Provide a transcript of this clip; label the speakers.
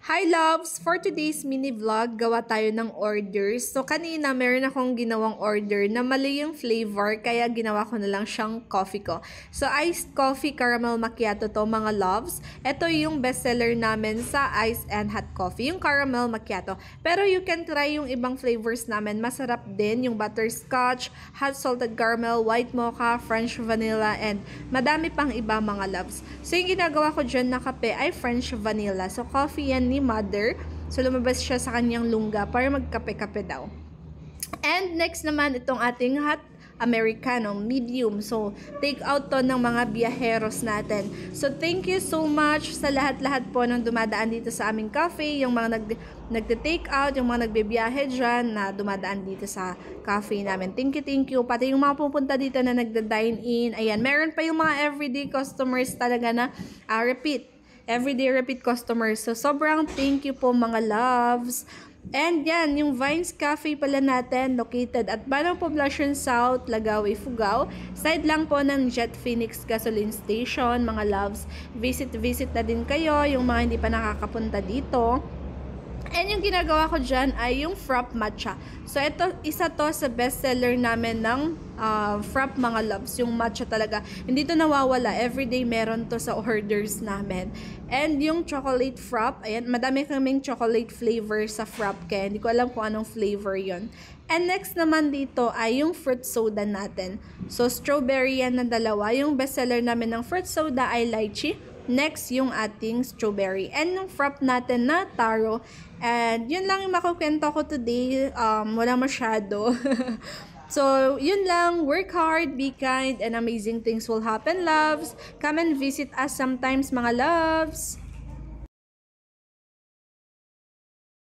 Speaker 1: Hi loves! For today's mini vlog, gawa tayo ng orders. So kanina meron akong ginawang order na mali yung flavor kaya ginawa ko na lang siyang coffee ko. So iced coffee caramel macchiato to mga loves. Ito yung bestseller namin sa iced and hot coffee, yung caramel macchiato. Pero you can try yung ibang flavors namin. Masarap din yung butterscotch, hot salted caramel, white mocha, French vanilla, and madami pang iba mga loves. So yung ginagawa ko dyan na kape ay French vanilla. So coffee yan ni mother. So, lumabas siya sa kanyang lungga para magkape-kape daw. And next naman, itong ating hot Americano, medium. So, take out to ng mga biyaheros natin. So, thank you so much sa lahat-lahat po ng dumadaan dito sa aming cafe, yung mga nagte-take out, yung mga nagbibiyahe dyan na dumadaan dito sa cafe namin. Thank you. Pati yung mga pupunta dito na nagda-dine in. Ayan, meron pa yung mga everyday customers talaga na everyday repeat customers. So, sobrang thank you po mga loves. And yan, yung Vines Cafe pala natin, located at Banang Poblacion South, Lagaw, Ifugao. Side lang po ng Jet Phoenix Gasoline Station, mga loves. Visit na din kayo, yung mga hindi pa nakakapunta dito. And yung ginagawa ko dyan ay yung Frapp Matcha. So, ito, isa to sa bestseller namin ng Frapp mga loves. Yung matcha talaga. Hindi to nawawala. Everyday meron to sa orders namin. And yung chocolate Frapp, ayan, madami kaming chocolate flavor sa Frapp. Kaya hindi ko alam kung anong flavor yon. And next naman dito ay yung fruit soda natin. So, strawberry yan na dalawa. Yung bestseller namin ng fruit soda ay lychee. Next, yung ating strawberry. And yung Frapp natin na taro. And yun lang yung makukwento ko today. Wala masyado. So, yun lang. Work hard, be kind, and amazing things will happen, loves. Come and visit us sometimes, mga loves.